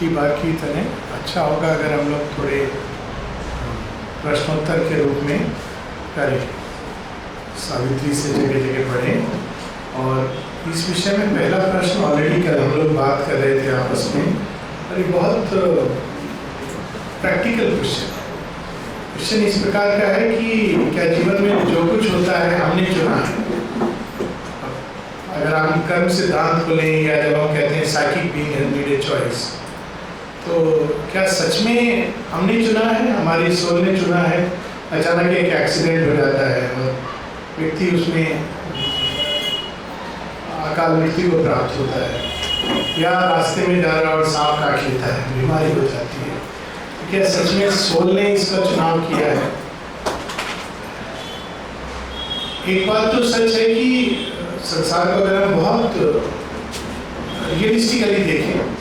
पिछली बार की तरह अच्छा होगा अगर हम लोग थोड़े प्रश्नोत्तर के रूप में करें, सावित्री से जगह जगह पढ़ें। और इस विषय में पहला प्रश्न ऑलरेडी कल हम लोग बात कर रहे थे आपस में, और ये बहुत प्रैक्टिकल क्वेश्चन इस प्रकार का है कि क्या जीवन में जो कुछ होता है हमने चुना है? अगर हम कर्म सिद्धांत को लें या जब हम कहते हैं psychic being has made a choice, तो क्या सच में हमने चुना है, हमारी सोल ने चुना है? अचानक एक एक्सीडेंट हो जाता है और व्यक्ति उसमें अकाल मृत्यु को प्राप्त होता है, या रास्ते में जा रहा और सांप काट लेता है, बीमारी हो जाती है, तो क्या सच में सोल ने इसका चुनाव किया है? एक बात तो सच है कि संसार को अगर हम बहुत रियलिस्टिकली देखें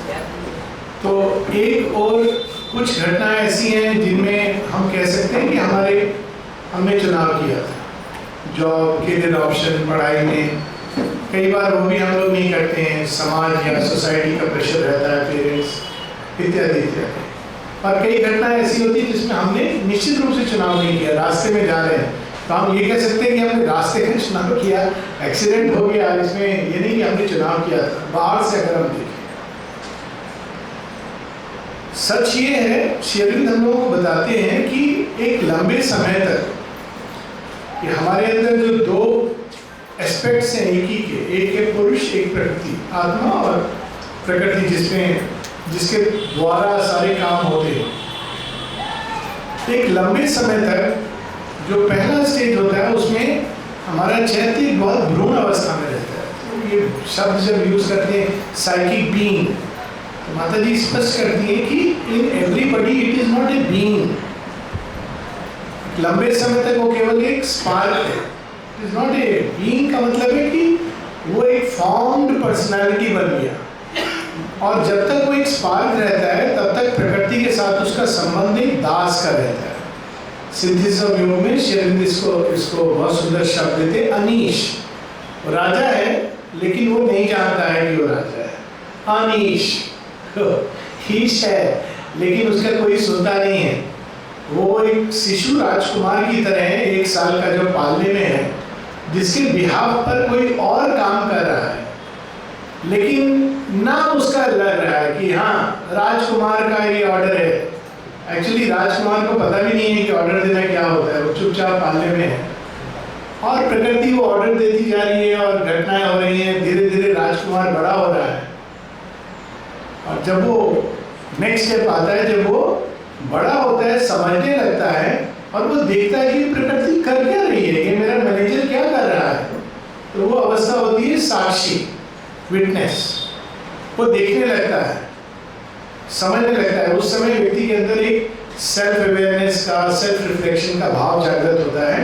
तो एक और कुछ घटनाएं ऐसी हैं जिनमें हम कह सकते हैं कि हमने चुनाव किया था। जॉब, करियर ऑप्शन, पढ़ाई में कई बार वो भी हम लोग नहीं करते हैं, समाज या सोसाइटी का प्रेशर रहता है, पेरेंट्स इत्यादि इत्यादि। और कई घटनाएं ऐसी होती है जिसमें हमने निश्चित रूप से चुनाव नहीं किया। रास्ते में जा रहे हैं तो हम ये कह सकते हैं कि हमने रास्ते का चुनाव किया, एक्सीडेंट हो गया, इसमें ये नहीं कि हमने चुनाव किया था। बाहर से अगर हम देखें, सच ये है, श्री अरविंद हम लोगों को बताते हैं कि एक लंबे समय तक ये हमारे अंदर जो दो एस्पेक्ट्स हैं एक ही के, एक है पुरुष, एक प्रकृति, आत्मा और प्रकृति, जिसके द्वारा सारे काम होते हैं। एक लंबे समय तक जो पहला स्टेज होता है उसमें हमारा चैत्य बहुत भ्रूण अवस्था में रहता है। तो ये शब्द जब यूज करते हैं साइकिक बीइंग, तो माता जी स्पष्ट करती है कि इन everybody it is not a being. लंबे समय तक वो केवल एक स्पार्क है, it is not a being. का मतलब है कि वो एक फॉर्म्ड पर्सनालिटी बन गया, और जब तक वो एक स्पार्क रहता है तब तक प्रकृति के साथ उसका संबंध एक दास का रहता है। सिद्धिज्म योग में श्री अरविंद इसको बहुत सुंदर शब्द देते, अनीश। राजा है लेकिन वो नहीं जानता है कि वो राजा है। अनीश, ईश है लेकिन उसका कोई सुनता नहीं है। वो एक शिशु राजकुमार की तरह है, 1 साल का जो पालने में है, जिसके बिहाफ पर कोई और काम कर रहा है, लेकिन ना उसका लग रहा है कि हाँ राजकुमार का ये ऑर्डर है। एक्चुअली राजकुमार को पता भी नहीं है कि ऑर्डर देना क्या होता है, वो चुपचाप पालने में है, और प्रकृति वो ऑर्डर देती जा रही है और घटनाएं हो रही हैं। धीरे धीरे राजकुमार बड़ा हो रहा है, और जब वो नेक्स्ट स्टेप आता है, जब वो बड़ा होता है, समझने लगता है, और वो देखता है कि प्रकृति कर क्या रही है, ये मेरा मैनेजर क्या कर रहा है, तो वो अवस्था होती है साक्षी, विटनेस। वो देखने लगता है, समझने लगता है। उस समय व्यक्ति के अंदर एक सेल्फ अवेयरनेस का, सेल्फ रिफ्लेक्शन का भाव जागृत होता है,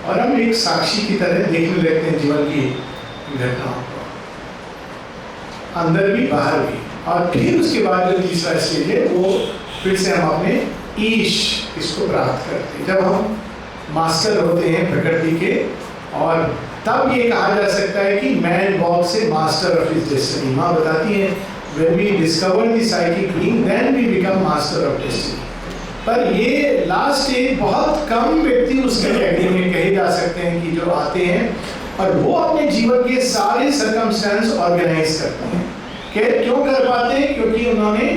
और हम एक साक्षी की तरह देखने लगते हैं जीवन की घटनाओं को, अंदर भी बाहर भी। और फिर उसके बाद जो तीसरा स्टेज है, वो फिर से हम अपने ईश इसको प्राप्त करते हैं, जब हम मास्टर होते हैं प्रकृति के। और तब ये कहा जा सकता है कि man walks a master of his destiny. माँ बताती है, when we discover the psychic being, then we become master of destiny। पर ये लास्ट स्टेज बहुत कम व्यक्ति उस कैटेगरी में कहे जा सकते हैं कि जो आते हैं और वो अपने जीवन के सारे सर्कमस्टेंस ऑर्गेनाइज करते हैं। क्यों कर पाते हैं? क्योंकि उन्होंने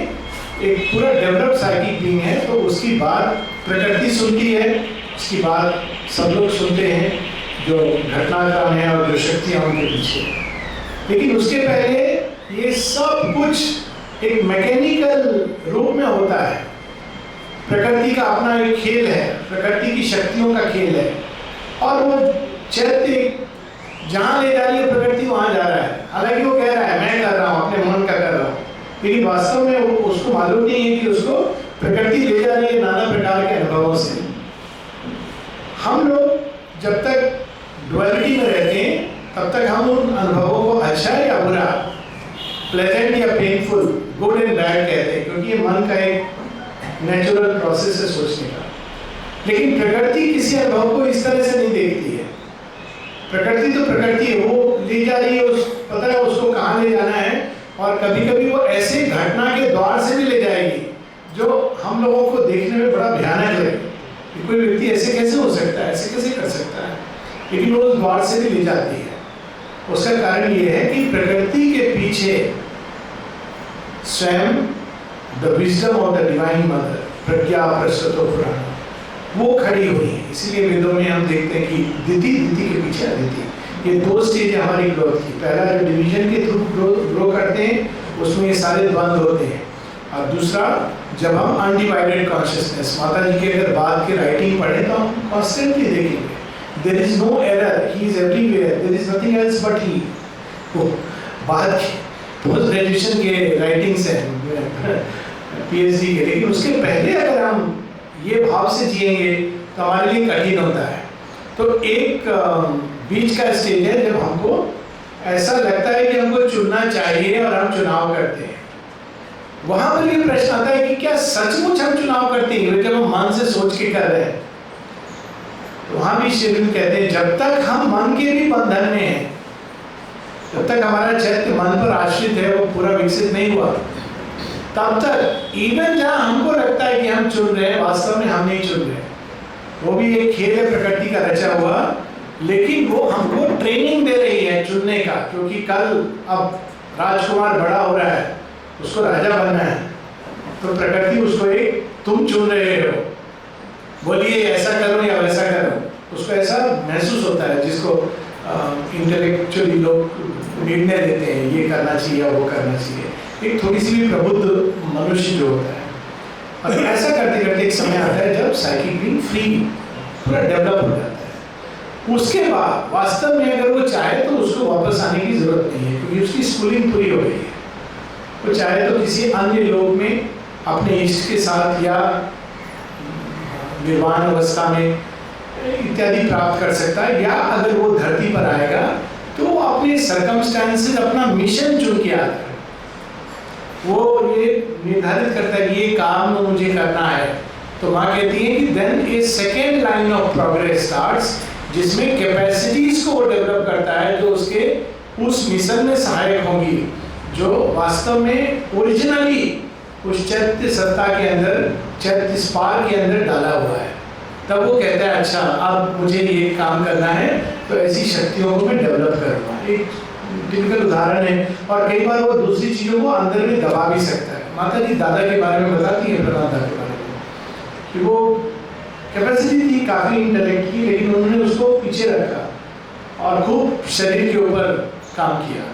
एक पूरा डेवलप साइकिक बीइंग है, तो उसकी बात प्रकृति सुनती है, उसकी बात सब लोग सुनते हैं, जो घटनाक्रम है और जो शक्तियाँ उनके पीछे। लेकिन उसके पहले ये सब कुछ एक मैकेनिकल रूप में होता है। प्रकृति का अपना एक खेल है, प्रकृति की शक्तियों का खेल है, और वो चैत्य जहाँ ले जा रही है प्रकृति वहाँ जा रहा है। हालांकि वो कह रहा है मैं कर रहा हूँ, अपने मन का कर रहा हूँ, लेकिन वास्तव में वो उसको मालूम नहीं है कि उसको प्रकृति ले जा रही है नाना प्रकार के अनुभवों से। हम लोग जब तक डुअलिटी में रहते हैं तब तक हम उन अनुभवों को अच्छा या बुरा, प्लेजेंट या पेनफुल, गुड एंड बैड कहते हैं, क्योंकि ये मन का एक नेचुरल प्रोसेस है सोचने का। लेकिन प्रकृति किसी अनुभव को इस तरह से नहीं देखती है। प्रकृति तो प्रकृति है, वो ले जा रही है, पता है उसको कहाँ ले जाना है, और कभी कभी वो ऐसे घटना के द्वार से भी ले जाएगी जो हम लोगों को देखने में बड़ा भयानक लगे कि कोई व्यक्ति ऐसे कैसे हो सकता है, ऐसे कैसे कर सकता है, लेकिन वो उस द्वार से भी ले जाती है। उसका कारण ये है कि प्रकृति के पीछे स्वयं the wisdom of the divine mother, प्रज्ञा प्रस्तुतो पुराण, वो खड़ी हुई है। इसीलिए वेदों में हम देखते हैं कि दिति, दिति के पीछे अदिति। ये दो स्टेज है हमारी ग्रोथ की। पहला जो डिवीजन के थ्रू ग्रो करते हैं उसमें ये सारे द्वंद्व होते हैं, और दूसरा जब हम अनडिवाइडेड कॉन्शियसनेस, माता जी के अगर बाद के राइटिंग पढ़े तो हम कॉन्स्टेंटली देखेंगे there is no error, he is everywhere, there is nothing else but he. वो बाद के पोस्ट ग्रेजुएशन के राइटिंग्स हैं, पीएचडी के, लेकिन उसके पहले अगर हम ये भाव से जिएंगे तो हमारे लिए कठिन होता है। तो एक बीच का स्टेज है जब हमको ऐसा लगता है कि हमको चुनना चाहिए और हम चुनाव करते हैं। वहां पर ये प्रश्न आता है कि क्या सचमुच हम चुनाव करते हैं जब हम मन से सोच के कर रहे हैं? तो वहां भी श्री अरविंद कहते हैं जब तक हम मन के भी बंधन में हैं, जब तक हमारा चैत्य मन पर आश्रित है, वो पूरा विकसित नहीं हुआ, तब तक इवन जहां हमको लगता है कि हम चुन रहे हैं, वास्तव में हम नहीं चुन रहे। वो भी एक खेल है प्रकृति का रचा हुआ, लेकिन वो हमको ट्रेनिंग दे रही है चुनने का, क्योंकि कल अब राजकुमार बड़ा हो रहा है, उसको राजा बनना है, तो प्रकृति उसको एक तुम चुन रहे हो, बोलिए ऐसा करो या वैसा करो। उसको ऐसा महसूस होता है, जिसको इंटेलेक्चुअली लोग निर्णय देते हैं ये करना चाहिए या वो करना चाहिए, एक थोड़ी सी भी प्रबुद्ध मनुष्य जो होता है। और ऐसा करते करते एक समय आता है जब साइकिक बीइंग फ्री पूरा डेवलप हो जाता है। उसके बाद वास्तव में अगर वो चाहे तो उसको वापस आने की जरूरत नहीं है, क्योंकि उसकी स्कूलिंग पूरी हो गई है। वो चाहे तो किसी अन्य लोक में अपने इष्ट के साथ या निर्वाण अवस्था में इत्यादि प्राप्त कर सकता है, या अगर वो धरती पर आएगा तो वो अपने सर्कमस्टेंसेस, अपना मिशन चुन के आता है। वो ये निर्धारित करता है कि ये काम मुझे करना है, तो माँ कहती है कि then a second line of progress starts, जिसमें कैपेसिटीज को वो डेवलप करता है जो उसके उस मिशन में सहायक होंगी, जो वास्तव में ओरिजिनली उस चैत्य सत्ता के अंदर, चैत्य स्पार्क के अंदर डाला हुआ है। तब वो कहता है अच्छा अब मुझे ये काम करना है, तो ऐसी शक्तियों को मैं डेवलप करूँगा। एक टिपिकल उदाहरण है, और कई बार वो दूसरी चीज़ों को अंदर में दबा भी सकता है। माता जी दादा के बारे में बताती है, प्रणादा के बारे में, कि वो कैपेसिटी थी काफ़ी इंटेलेक्ट की, लेकिन उन्होंने उसको पीछे रखा और खूब शरीर के ऊपर काम किया।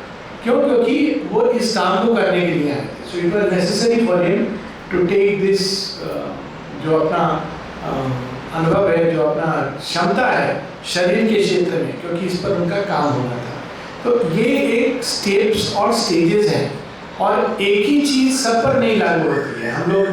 क्यों? क्योंकि वो इस काम को करने के लिए आए थे। So it was necessary for him to take this, जो अपना अनुभव है, जो अपना क्षमता है शरीर के क्षेत्र में, क्योंकि इस पर उनका काम होना था। तो ये एक स्टेप्स और स्टेजेस हैं, और एक ही चीज़ सब पर नहीं लागू होती है। हम लोग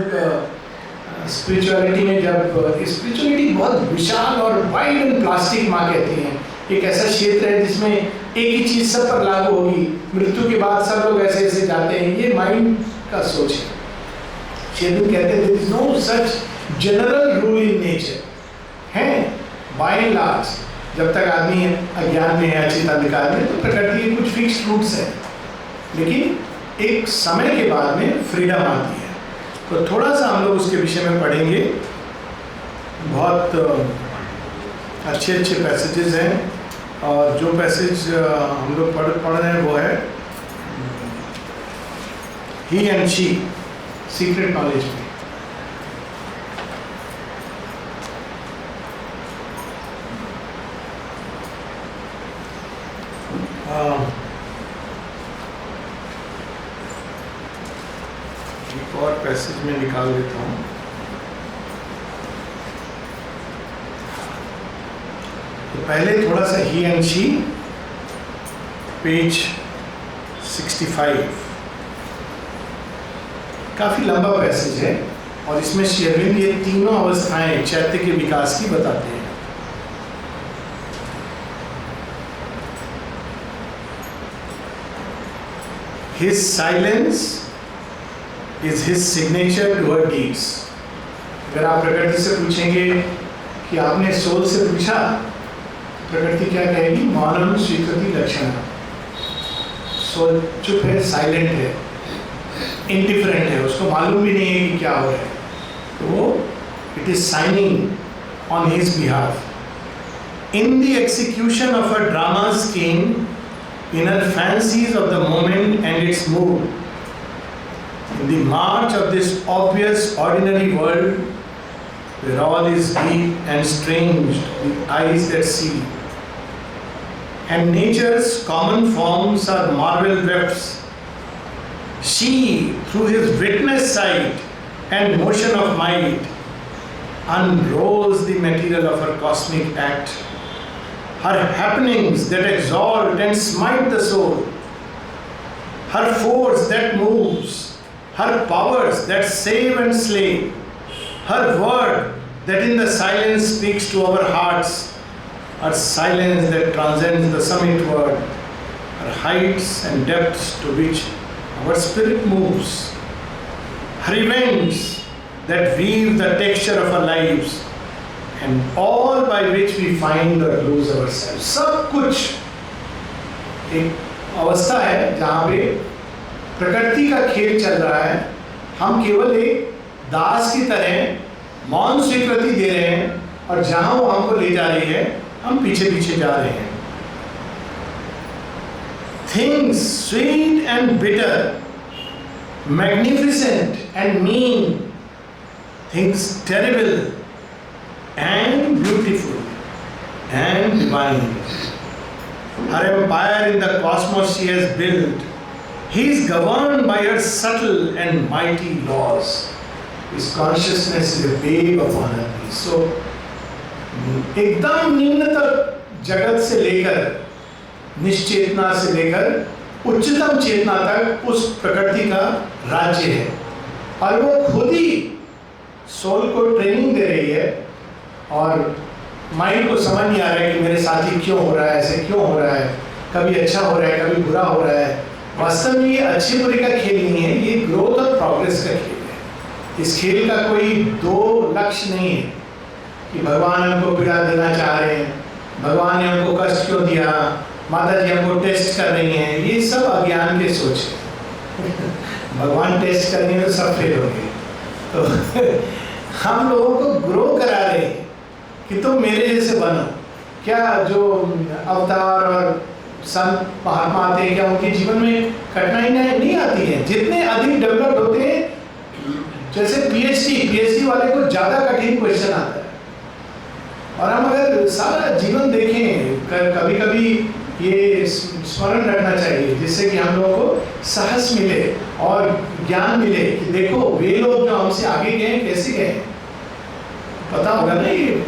स्पिरिचुअलिटी में, जब स्पिरिचुअलिटी बहुत विशाल और वाइड एंड प्लास्टिक माँ कहती हैं, एक ऐसा क्षेत्र है जिसमें एक ही चीज़ सब पर लागू होगी, मृत्यु के बाद सब लोग ऐसे ऐसे जाते हैं, ये माइंड का सोच है। शेरविन कहते हैं there is no such general rule in nature, है बाय एंड लार्ज। जब तक आदमी अज्ञान में है, अचित अंधकार में, तो प्रकृति के कुछ फिक्स्ड रूट्स हैं, लेकिन एक समय के बाद में फ्रीडम आती है। तो थोड़ा सा हम लोग उसके विषय में पढ़ेंगे। बहुत अच्छे अच्छे पैसेजेस हैं, और जो पैसेज हम लोग पढ़ रहे हैं वो है ही एंड शी, सीक्रेट नॉलेज में। एक और पैसेज में निकाल लेता हूँ। तो पहले थोड़ा सा ही एंड शी, पेज 65, काफ़ी लंबा पैसेज है, और इसमें श्री अरविंद ये तीनों अवस्थाएं चैत्य के विकास की बताते हैं। His silence is his signature to her deeds. अगर आप प्रकृति से पूछेंगे कि आपने सोल से पूछा, प्रकृति क्या कहेगी? मौनम स्वीकृति लक्षण। सोल चुप है, साइलेंट है, इंडिफरेंट है, उसको मालूम भी नहीं है कि क्या हो रहा है, तो वो it is signing on his behalf. In the execution of her drama scheme, in her fancies of the moment and its mood, in the march of this obvious ordinary world, where all is deep and strange with eyes that see, and nature's common forms are marvel wefts, she, through his witness sight and motion of might, unrolls the material of her cosmic act, her happenings that exalt and smite the soul, her force that moves, her powers that save and slay, her word that in the silence speaks to our hearts, her silence that transcends the summit word, her heights and depths to which our spirit moves, her events that weave the texture of our lives, and all by which we find or lose ourselves. सब कुछ एक अवस्था है जहाँ पे प्रकृति का खेल चल रहा है, हम केवल एक दास की तरह मौन स्वीकृति दे रहे हैं, और जहाँ वो हमको ले जा रही है हम पीछे पीछे जा रहे हैं. Things sweet and bitter, magnificent and mean, things terrible and beautiful and divine. Her empire in the cosmos she has built, he is governed by her subtle and mighty laws. His consciousness is a wave upon her peace. So, एकदम निम्नतम जगत से लेकर, निश्चेतना से लेकर उच्चतम चेतना तक उस प्रकृति का राज्य है, और वो खुद ही सोल को ट्रेनिंग दे रही है, और माइंड को समझ नहीं आ रहा है कि मेरे साथ ही क्यों हो रहा है, ऐसे क्यों हो रहा है, कभी अच्छा हो रहा है, कभी बुरा हो रहा है. वास्तव में ये अच्छे बुरे का खेल नहीं है, ये ग्रोथ और प्रोग्रेस का खेल है. इस खेल का कोई दो लक्ष्य नहीं है कि भगवान हमको पीड़ा देना चाह रहे हैं, भगवान ने हमको कष्ट क्यों दिया, माता जी हमको टेस्ट कर रही हैं. ये सब अज्ञान के सोच है. भगवान टेस्ट करेंगे तो सब फेल होंगे. तो हम लोगों को ग्रो करा रहे हैं कि तुम मेरे जैसे बनो. क्या जो अवतार और संत महात्मा आते हैं, क्या उनके जीवन में कठिनाई नहीं आती है? जितने अधिक डेवलप्ड होते हैं, जैसे पीएचडी वाले को ज़्यादा कठिन क्वेश्चन आता है. और हम अगर सारा जीवन देखें, कभी कभी ये स्मरण रखना चाहिए, जिससे कि हम लोगों को साहस मिले और ज्ञान मिले कि देखो वे लोग जो हमसे आगे गए कैसे गए. पता होगा ना, ये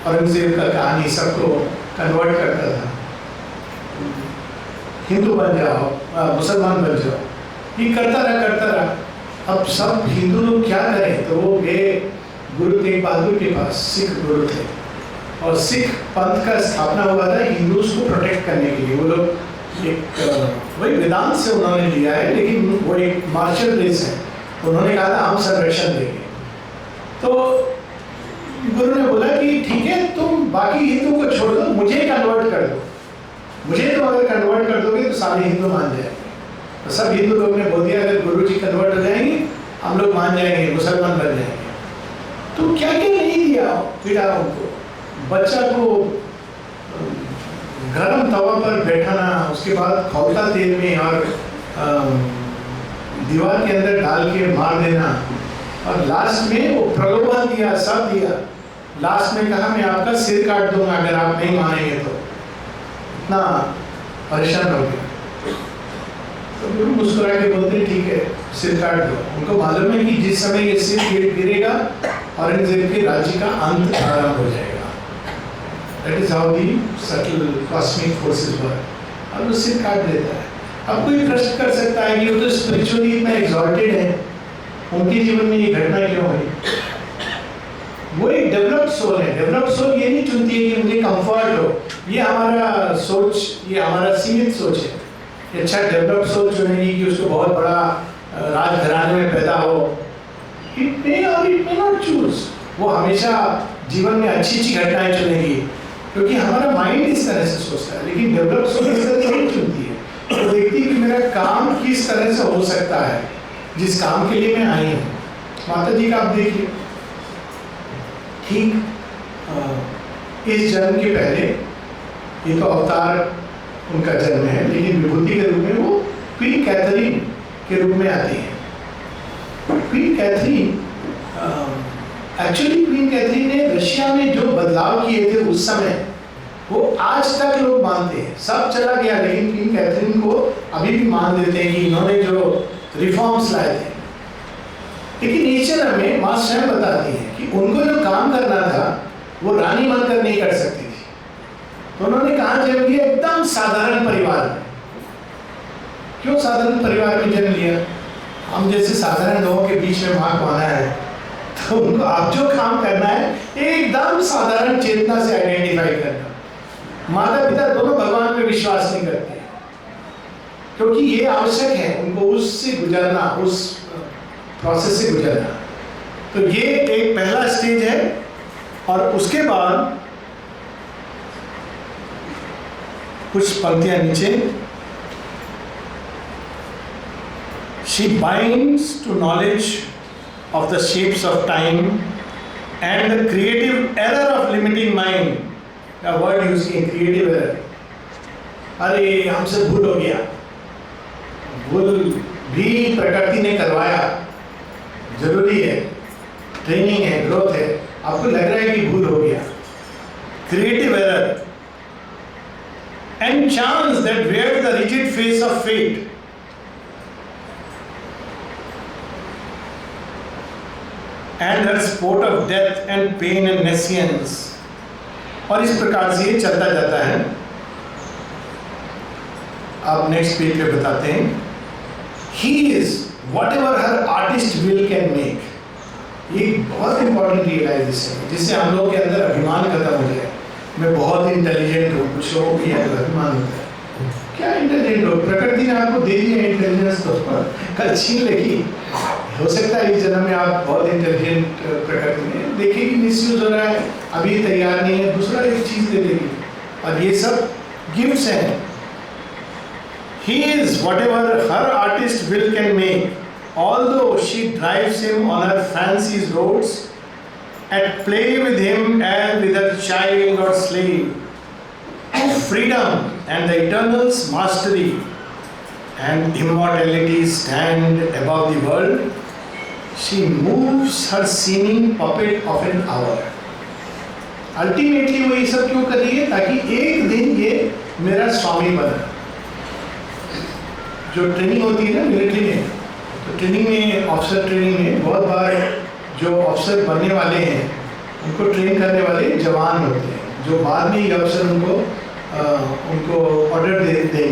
औरंगजेब का कहानी सबको कन्वर्ट करता था, हिंदू बन जाओ, मुसलमान बन जाओ, ये करता रहा. अब सब हिंदू लोग क्या करें, तो वो गए गुरु तेग बहादुर के पास. सिख गुरु थे, और सिख पंथ का स्थापना हुआ था हिंदूज को प्रोटेक्ट करने के लिए. वो लोग एक वही वेदांत से उन्होंने लिया है, लेकिन वो एक मार्शल रेस है. उन्होंने कहा था हम संरक्षण देंगे. तो गुरु ने बोला कि ठीक है, तुम बाकी हिंदू को छोड़ दो, मुझे कन्वर्ट कर दो. मुझे तो अगर कन्वर्ट कर दोगे तो सारे हिंदू मान जाएंगे. तो सब हिंदू लोग ने बोल दिया अगर गुरु जी कन्वर्ट हो जाएंगे हम लोग मान जाएंगे, मुसलमान बन जाएंगे. तो क्या क्या नहीं दिया पीड़ा उनको. बच्चा को गरम तवा पर बैठाना, उसके बाद खौलता तेल में और दीवार के अंदर डाल के मार देना, और लास्ट में वो प्रलोभन दिया, सब दिया. लास्ट में कहा मैं आपका सिर काट दूंगा अगर आप नहीं मानेंगे तो. इतना परेशान हो गया. तो गुरु मुस्कुरा के बोलते ठीक है सिर काट दो. उनको मालूम है कि जिस समय ये सिर गिरेगा औरंगजेब के राज्य का अंत आरंभ हो जाएगा. That is how the subtle cosmic forces work. अब वो सिर काट देता है. अब कोई प्रश्न कर सकता है कि वो तो स्पिरिचुअली इतना एक्सॉल्टेड है, उनके जीवन में ये घटना क्यों हुई. वो एक डेवलप्ड सोल है. डेवलप्ड सोल ये नहीं चुनती है कि मुझे कंफर्ट हो. ये हमारा सोच, ये हमारा सीमित सोच है. अच्छा डेवलप्ड सोल चुनेगी कि उसको बहुत बड़ा राजघराने में पैदा हो. इट मे और इट मे नॉट चूज. वो हमेशा जीवन में अच्छी अच्छी घटनाएं चुनेगी, क्योंकि हमारा माइंड इस तरह से सोचता है. लेकिन डेवलप्ड सोल इस तरह नहीं चुनती है. तो देखती है कि मेरा काम किस तरह से हो सकता है, जिस काम के लिए मैं आई हूँ। माता जी का आप देखिए, ठीक इस जन्म के पहले, ये तो अवतार उनका जन्म है, लेकिन विभूति के रूप में वो क्वीन कैथरीन के रूप में आती है। Queen Catherine, actually Queen Catherine ने रशिया में जो बदलाव किए थे उस समय, वो आज तक लोग मानते हैं। सब चला गया, लेकिन क्वीन कैथरीन को अभी भी मान देते हैं कि इन्होंने जो रिफॉर्म्स लाए थे। लेकिन नेचर में माँ स्वयं बताती है कि उनको जो काम करना था वो रानी बनकर नहीं कर सकती थी, तो उन्होंने कहा जन्म लिया एकदम साधारण परिवार में। क्यों साधारण परिवार में जन्म लिया? हम जैसे साधारण लोगों के बीच में माँ को आना है, तो उनको आप जो काम करना है एकदम साधारण चेतना से आइडेंटिफाई करना। माता पिता दोनों भगवान पे विश्वास नहीं करते, क्योंकि ये आवश्यक है उनको उससे गुजरना, उस प्रोसेस से गुजरना। तो ये एक पहला स्टेज है। और उसके बाद कुछ पंक्तियां नीचे, she binds to knowledge of the shapes of time and the creative error of limiting mind. The word used in creative error. अरे हमसे भूल हो गया, भूल भी प्रकृति ने करवाया, जरूरी है, ट्रेनिंग है, ग्रोथ है। आपको लग रहा है कि भूल हो गया, creative error and chance that wear the rigid face of fate. And her sport of death and pain and nescience. और इस प्रकार से ये चलता जाता है। आप नेक्स्ट पेज पे बताते हैं, He is whatever her artist will can make. ये बहुत इंपॉर्टेंट रियलाइजेशन है, जिससे हम लोग के अंदर अभिमान खत्म हो जाए। मैं बहुत इंटेलिजेंट हूँ, कुछ लोगों की अभिमान होता है। क्या इंटेलिजेंट हो? प्रकृति ने आपको दे दिया इंटेलिजेंस, तो कल छीन लेगी। हो सकता है इस जन्म में आप बहुत इंटेलिजेंट प्रकृति में देखिए कि मिसयूज हो रहा है, अभी तैयार नहीं है, दूसरा एक चीज दे देगी। और ये सब गिफ्ट्स हैं। He is whatever her artist will can make, although she drives him on her fancy's roads, at play with him as with a child or slave. Freedom and the eternal's mastery and immortality stand above the world. She moves her seeming puppet of an hour. Ultimately वो ये सब क्यों कर रही है? ताकि एक दिन ये मेरा स्वामी बने। जो ट्रेनिंग होती है ना मिलिट्री में, तो ट्रेनिंग में, ऑफिसर ट्रेनिंग में बहुत बार जो ऑफिसर बनने वाले हैं उनको ट्रेन करने वाले जवान होते हैं, जो बाद में ये अफसर उनको ऑर्डर देंगे।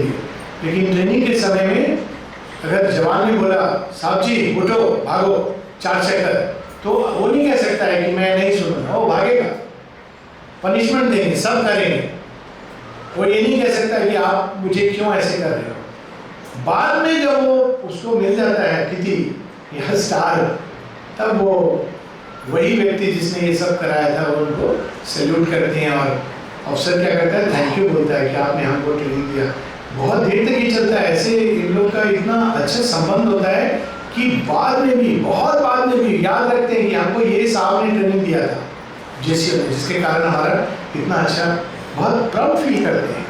लेकिन ट्रेनिंग के समय में अगर जवान ने बोला साहब जी उठो भागो 4 चक्कर, तो वो नहीं कह सकता है कि मैं नहीं सुनूंगा, वो भागेगा, पनिशमेंट देंगे, सब करेंगे। वो ये नहीं कह सकता कि आप मुझे क्यों ऐसे कर रहे हो। बाद में जब वो उसको मिल जाता है किति या स्टार, तब वो वही व्यक्ति जिसने ये सब कराया था वो उनको सैल्यूट करते हैं। और अफसर क्या करता है, थैंक यू बोलता है कि आपने हमको ट्रेनिंग दिया। बहुत देर तक ये चलता है ऐसे। इन लोग का इतना अच्छा संबंध होता है कि बाद में भी, बहुत बाद में भी याद रखते हैं कि हमको ये साहब ने ट्रेनिंग दिया था, जिसके कारण हमारा इतना अच्छा, बहुत प्राउड फील करते हैं।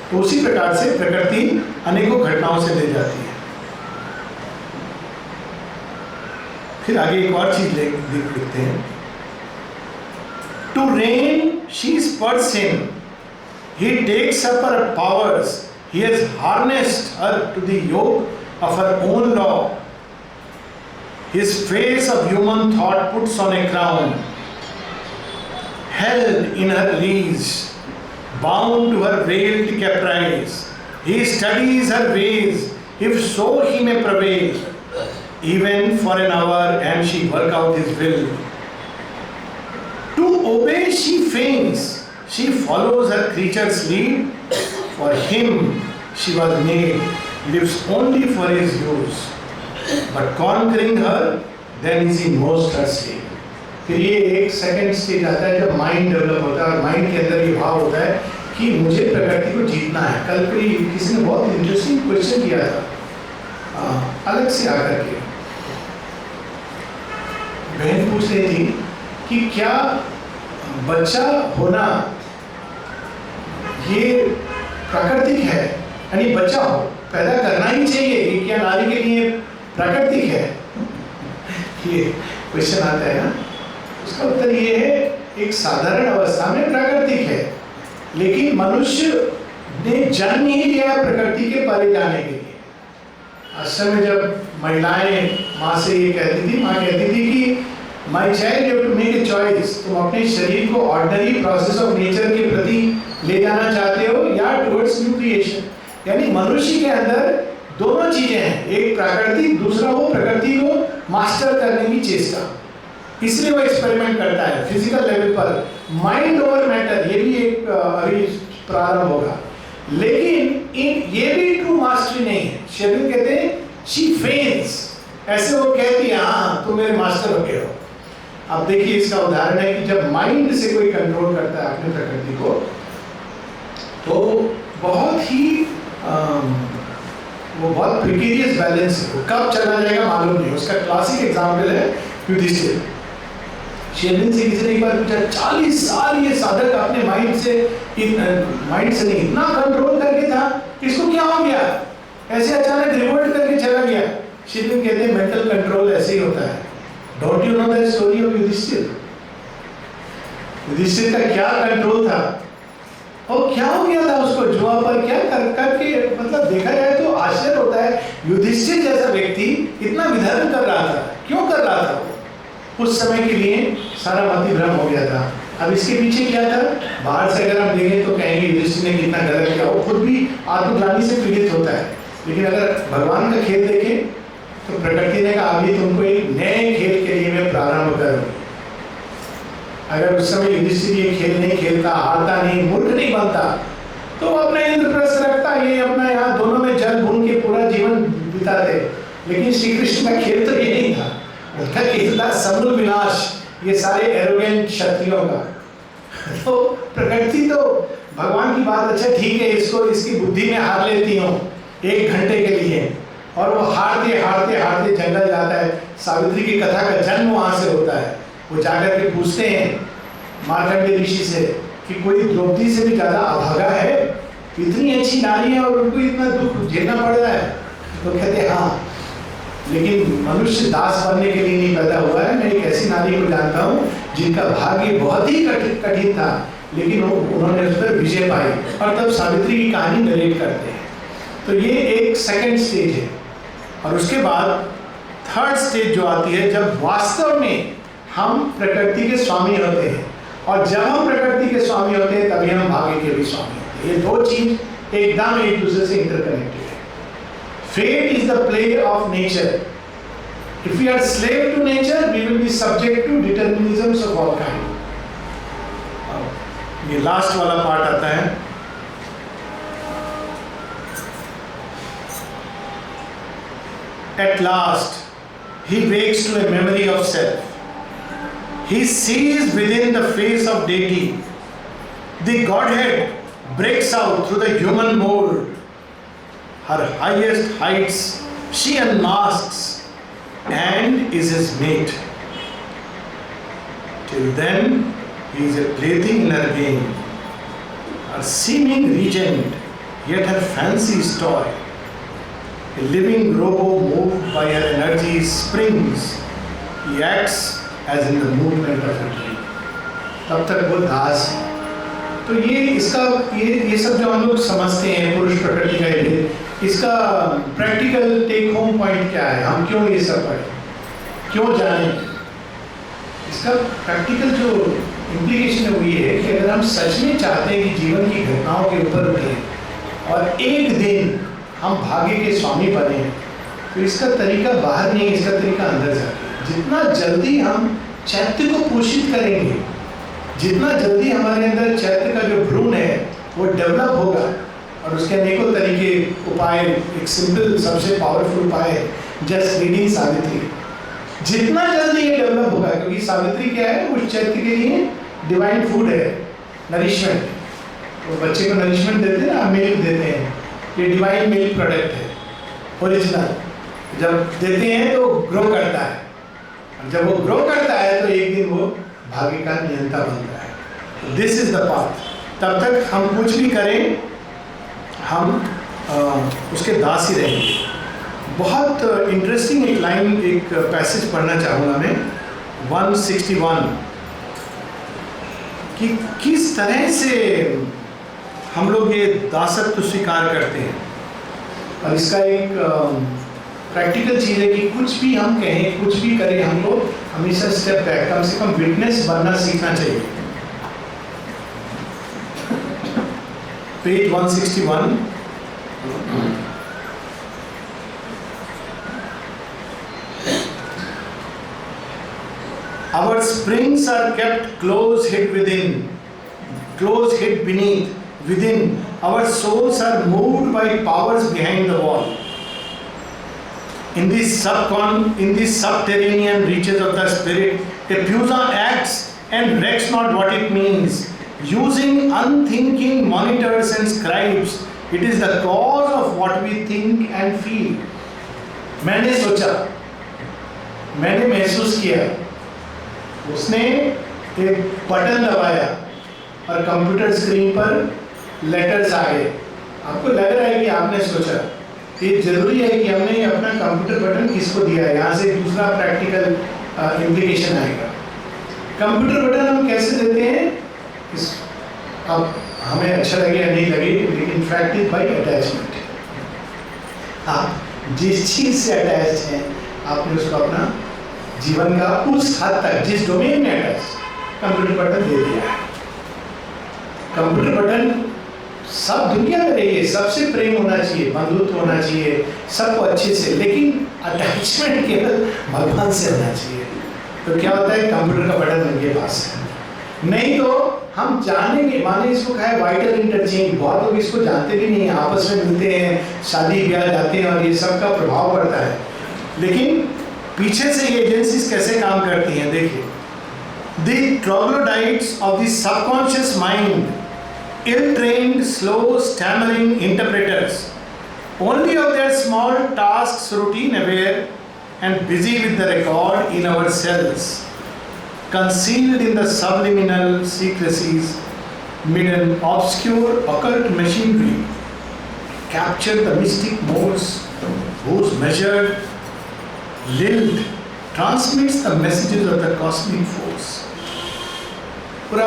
तो उसी प्रकार से प्रकृति अनेकों घटनाओं से ले जाती है। फिर आगे एक और चीज लिखते हैं, to rein she spurs him, he takes up her powers, he has harnessed her to the yoke of her own law, his face of human thought puts on a crown, held in her leash, bound to her veiled caprice, he studies her ways, if so he may prevail, even for an hour, and she work out his will. To obey she feigns, she follows her creature's lead, for him she was made, lives only for his use, but conquering her, then is he most her slave. फिर ये एक second stage आता है जब mind develop होता है, और mind के अंदर ये भाव होता है कि मुझे प्रकृति को जीतना है। कल कोई किसी ने बहुत इंटरेस्टिंग क्वेश्चन किया था अलग से आकर के, बहन पूछ रही थी कि क्या बच्चा होना ये प्राकृतिक है, यानी बच्चा हो पैदा करना ही चाहिए, ये क्या नारी के लिए प्राकृतिक है? ये क्वेश्चन आता है ना। उसका उत्तर ये है, एक साधारण अवस्था में प्राकृतिक है, लेकिन मनुष्य ने जन्म ही लिया प्रकृति के परे जाने के लिए। आश्रम में जब महिलाएं माँ से ये कहती थी, माँ कहती थी कि my child you have to make a choice, तुम अपने शरीर को ऑर्डिनरी प्रोसेस ऑफ नेचर के प्रति ले जाना चाहते हो या टुवर्ड्स न्यू क्रिएशन। यानी मनुष्य के अंदर दोनों चीजें हैं, एक प्राकृतिक, दूसरा वो प्रकृति को मास्टर करने की चेष्टा। इसलिए वो एक्सपेरिमेंट करता है फिजिकल लेवल पर, माइंड ओवर मैटर, ये भी एक अभी प्रारंभ होगा। लेकिन ये भी ट्रू मास्टरी नहीं है। शेरविन कहते हैं शी फेल्स, ऐसे वो कहती है हाँ तुम मेरे मास्टर हो गए हो। अब देखिए इसका उदाहरण है कि जब माइंड से कोई कंट्रोल करता है अपनी प्रकृति को, तो बहुत ही वो बहुत प्रिकेरियस बैलेंस है, वो कब चला जाएगा मालूम नहीं। उसका क्लासिक एग्जाम्पल है युधिष्ठिर। शेरविन से किसी ने एक बार पूछा 40 साल ये साधक अपने माइंड से नहीं इतना कंट्रोल करके था, इसको क्या हो गया, ऐसे अचानक रिवर्ट करके चला गया। शेरविन कहते हैं मेंटल कंट्रोल ऐसे ही होता है। Don't you know the story of Yudhishthira? Yudhishthira का क्या कंट्रोल था और क्या हो गया था उसको, जुआ पर क्या करके, मतलब देखा जाए तो आश्चर्य होता है। युधिष्ठिर जैसा व्यक्ति इतना विधर्म कर रहा था, क्यों कर रहा था वो? उस समय के लिए सारा मति भ्रम हो गया था। अब इसके पीछे क्या था? बाहर से अगर हम देखें तो कहेंगे युधिष्ठिर ने कितना गलत किया, वो खुद भी आत्मग्लानि से पीड़ित होता है। लेकिन अगर भगवान का खेल देखें तो प्रकृति ने कहा अभी तुमको एक नए खेल के लिए मैं प्रारंभ करूंगी। अगर उस समय युधिष्ठिर ये खेल नहीं खेलता, हारता नहीं, मूर्ख नहीं बनता, तो अपना इंद्रप्रस्थ रखता, ये अपना यहाँ दोनों में जल भून के पूरा जीवन बिताते। लेकिन श्री कृष्ण का खेल तो ये नहीं था, उनका खेल था समूल विनाश, ये सारे एरोगेंट क्षत्रियों का। तो प्रकृति तो भगवान की बात, अच्छा ठीक है इसको इसकी बुद्धि में हार लेती हूँ 1 घंटे के लिए, और वो हारते हारते हारते जंगल जाता है। सावित्री की कथा का जन्म वहां से होता है। वो जाकर के पूछते हैं मार्कंडेय ऋषि से कि कोई द्रौपदी से भी ज्यादा अभागा है, इतनी अच्छी नारी है और उनको इतना दुख झेलना पड़ रहा है? तो कहते हैं हाँ, लेकिन मनुष्य दास बनने के लिए नहीं पैदा हुआ है। मैं एक ऐसी नारी को जानता हूँ जिनका भाग्य बहुत ही कठिन था, लेकिन उन्होंने उस पर विजय पाई। और तब सावित्री की कहानी नरेट करते हैं। तो ये एक सेकंड स्टेज है। और उसके बाद थर्ड स्टेज जो आती है, जब वास्तव में हम प्रकृति के स्वामी होते हैं। और जब हम प्रकृति के स्वामी होते हैं तभी हम भाग्य के भी स्वामी होते हैं। ये दो चीज एकदम एक दूसरे से इंटरकनेक्टेड है। Fate is the play of nature. If we are slave to nature we will be subject to determinisms of all kind. ये लास्ट वाला पार्ट आता है। At last, he wakes to a memory of self. He sees within the face of deity. The Godhead breaks out through the human mold. Her highest heights she unmasks and is his mate. Till then, he is a plaything in her game, a seeming regent, yet her fancy is toy. A living robo moved by her energy springs. He acts as in the movement of a dream. तब तक वो दास। तो ये सब जो हम लोग समझते हैं पुरुष प्रकृति का ये, इसका प्रैक्टिकल टेक होम पॉइंट क्या है? हम क्यों ये सब पढ़ें, क्यों जानें? इसका प्रैक्टिकल जो इम्प्लीकेशन है वो ये है कि अगर हम सच में चाहते हैं कि जीवन की घटनाओं के ऊपर उठें और एक दिन हम भाग्य के स्वामी बने, तो इसका तरीका बाहर नहीं, इसका तरीका अंदर जाके। जितना जल्दी हम चैत्य को पोषित करेंगे, जितना जल्दी हमारे अंदर चैत्य का जो भ्रूण है वो डेवलप होगा, और उसके अनेकों तरीके उपाय, एक सिंपल सबसे पावरफुल उपाय है जस्ट रीडिंग सावित्री। जितना जल्दी ये डेवलप होगा, क्योंकि सावित्री क्या है, उस चैत्य के लिए डिवाइन फूड है, नरिशमेंट। वो बच्चे को नरिशमेंट देते हैं ना, मिल्क देते हैं, ये डिवाइन मिल्क प्रोडक्ट है ओरिजिनल। जब देते हैं तो ग्रो करता है, और जब वो ग्रो करता है तो एक दिन वो भाग्य का नियंता बनता है। This is the path. तब तक हम कुछ भी करें, हम उसके दास ही रहेंगे। बहुत इंटरेस्टिंग एक लाइन, एक पैसेज पढ़ना चाहूँगा मैं, 161, कि किस तरह से हम लोग ये दासत्व स्वीकार करते हैं। और इसका एक प्रैक्टिकल चीज़ है कि कुछ भी हम कहें, कुछ भी करें, हमको हमेशा स्टेप बैक, कम से कम विटनेस बनना सीखना चाहिए। Page 161, our springs are kept close hid within, close hid beneath, within. Our souls are moved by powers behind the wall. In these subterranean reaches of the spirit, Epusa acts and recks not what it means. Using unthinking monitors and scribes, it is the cause of what we think and feel. मैंने सोचा, मैंने महसूस किया, उसने एक button दबाया और computer screen पर लेटर्स आ गए। आपको लग रहा है कि आपने सोचा, ये जरूरी है कि हमने अपना कंप्यूटर बटन किसको दिया है। यहाँ से दूसरा प्रैक्टिकल इम्प्लीकेशन आएगा। कंप्यूटर बटन हम कैसे देते हैं, अब हमें अच्छा लगे या नहीं लगे, लेकिन फैक्ट इज बाई अटैचमेंट। आप जिस चीज़ से अटैच हैं, आपने उसको अपना जीवन का उस हद तक, जिस डोमेन में अटैच, कंप्यूटर बटन दे दिया है। कंप्यूटर बटन सब दुनिया में रहिए, सबसे प्रेम होना चाहिए, बंधुत्व होना चाहिए, सबको अच्छे से, लेकिन अटैचमेंट केवल भगवान से होना चाहिए। तो क्या होता है, कंप्यूटर का बटन उनके पास है। नहीं तो हम जानेंगे, माने इसको कहा है वाइटल इंटरचेंज, बहुत लोग इसको जानते भी नहीं, आपस में मिलते हैं, शादी ब्याह जाते हैं और ये सब का प्रभाव पड़ता है। लेकिन पीछे से ये एजेंसीज कैसे काम करती हैं, देखिए। The troglodytes of the subconscious mind, ill-trained, slow, stammering interpreters, only of their small tasks, routine aware and busy with the record in our cells, concealed in the subliminal secrecies, mid an obscure occult machinery, capture the mystic modes whose measured lilt transmits the messages of the cosmic force. पूरा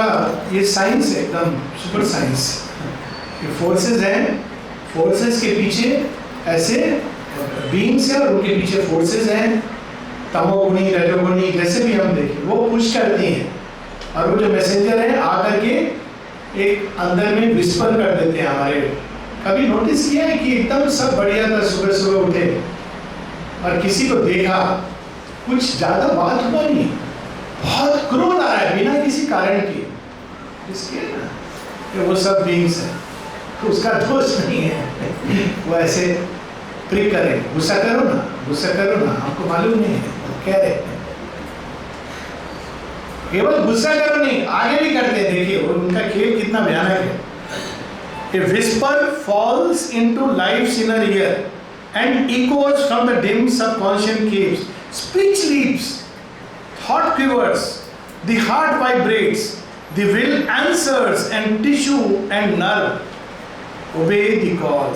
ये science है, एकदम super science. ये forces हैं, forces के पीछे ऐसे beings हैं और उनके पीछे फोर्सेस हैं, तमोगुणी रजोगुणी, जैसे भी हम देखें वो पुश करती हैं। और वो जो मैसेंजर हैं आकर के एक अंदर में विस्पर कर देते हैं हमारे। कभी नोटिस किया है कि एकदम सब बढ़िया था, सुबह सुबह उठे और किसी को देखा, कुछ ज़्यादा बात हुआ नहीं, बहुत क्रोध आ रहा है बिना किसी कारण के, इसके ना कि वो सब बीइंग्स हैं, तो उसका दोष नहीं है। वो ऐसे प्रिक करें, गुस्सा करो ना, गुस्सा करो ना, हमको मालूम नहीं है, कह रहे केवल गुस्सा करो नहीं, आगे भी करते हैं। देखिए उनका खेल कितना भयानक है। A whisper falls into life's inner ear and echoes from the dim subconscious caves. Speech leaps, thought quivers, the heart vibrates, the will answers, and tissue and nerve obey the call.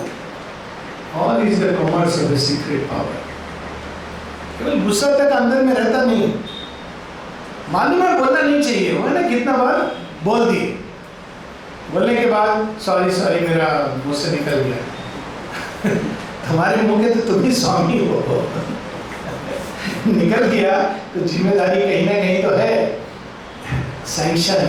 All is the commerce of the secret power. केवल गुस्सा तक अंदर में रहता नहीं, मालूम है बोलना नहीं चाहिए, वो है ना, कितना बार बोल दिए, बोलने के बाद सॉरी मेरा मुंह से निकल गया। तुम्हारे मुंह के तो तुम ही स्वामी हो। निकल गया तो जिम्मेदारी कहीं ना कहीं तो है, सैंक्शन